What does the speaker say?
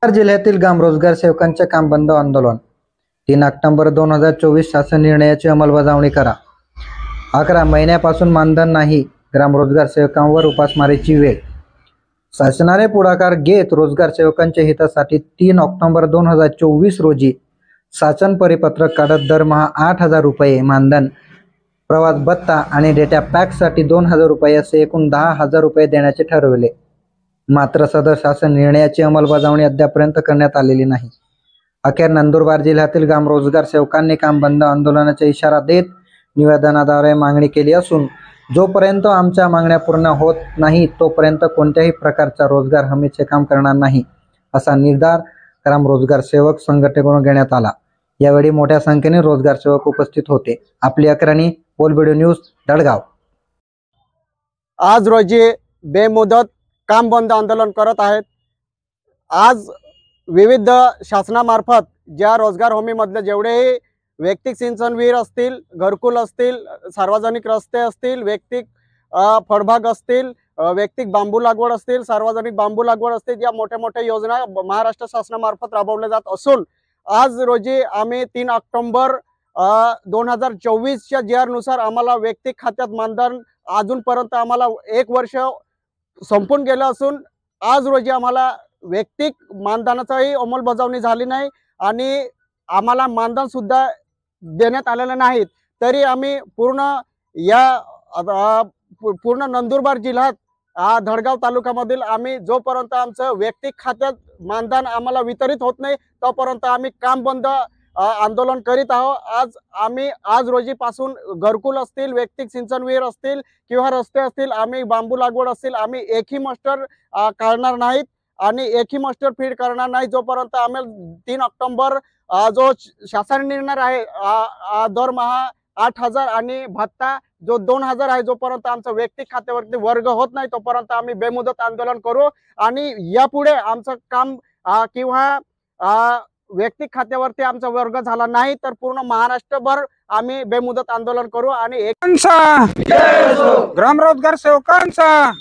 जिल्ह्यातील ग्राम रोजगार सेवकांचे काम बंद आंदोलन 3 ऑक्टोबर 2024 शासन निर्णयाची अंमलबजावणी करा। 11 महिन्यापासून मानधन नाही, ग्राम रोजगार सेवकांवर उपासमारीची वेळ। शासनाने पुढाकार घेत रोजगार सेवकांच्या हितासाठी 3 ऑक्टोबर 2024 रोजी शासन परिपत्रक काढत दरमहा 8,000 रुपये मानधन, प्रवास भत्ता आणि डेटा पॅकसाठी 2,000 रुपये असे एकूण 10,000 रुपये देण्याचे ठरविले। मात्र सदर शासन निर्णयाची अंमलबजावणी अद्यापर्यंत करण्यात आलेली नाही। अखेर नंदुरबार जिल्ह्यातील ग्राम रोजगार सेवकांनी काम बंद आंदोलनाचा इशारा देत निवेदनाद्वारे मागणी केली असून जोपर्यंत आमच्या मागण्या पूर्ण होत नाही तोपर्यंत कोणत्याही प्रकारचा रोजगार हमीचे काम करणार नाही, असा निर्धार ग्राम रोजगार सेवक संघटनेकडून घेण्यात आला। यावेळी मोठ्या संख्येने रोजगार सेवक उपस्थित होते। आपली अग्रणी बोलबिडिओ न्यूज दडगाव। आज रोजी बेमुदत काम बंद आंदोलन करत आहेत। आज विविध शासनामार्फत ज्या रोजगार हमी मधले जेवढेही वैयक्तिक सिंचन विहीर असतील, घरकुल असतील, सार्वजनिक रस्ते असतील, वैयक्तिक फळबाग असतील, वैयक्तिक बांबू लागवड असतील, सार्वजनिक बांबू लागवड असतील, या मोठ्या मोठ्या योजना महाराष्ट्र शासनामार्फत राबवल्या जात असून आज रोजी आम्ही 3 ऑक्टोबर 2024च्या GR नुसार आम्हाला वैयक्तिक खात्यात मानधन अजूनपर्यंत आम्हाला 1 वर्ष संपून गेलं असून आज रोजी आम्हाला वैयक्तिक मानधनाचाही अंमलबजावणी झाली नाही आणि आम्हाला मानधन सुद्धा देण्यात आलेलं नाही। तरी आम्ही पूर्ण नंदुरबार जिल्ह्यात धडगाव तालुक्यामधील आम्ही जोपर्यंत आमचं वैयक्तिक खात्यात मानधन आम्हाला वितरित होत नाही तोपर्यंत आम्ही काम बंद आंदोलन करीत आहोत। आज रोजी पासून घरकुल असतील, वैयक्तिक सिंचन विहीर असतील किंवा रस्ते असतील, आम्ही बांबू लागवड असतील, आम्ही एकही मास्टर काढणार नाहीत आणि एकही मास्टर फीड करणार नाही जोपर्यंत आम्ही 3 ऑक्टोबर जो शासन निर्णय आहे दरमहा 8,000 आणि भत्ता जो 2,000 आहे जोपर्यंत आमचा वैयक्तिक खात्यावरती वर्ग होत नाही तोपर्यंत आम्ही बेमुदत आंदोलन करू आणि यापुढे आमचं काम किंवा वैयक्तिक खात्यावरती आमचा वर्ग झाला नाही तर पूर्ण महाराष्ट्रभर आम्ही बेमुदत आंदोलन करू आणि ग्राम रोजगार सेवकांचा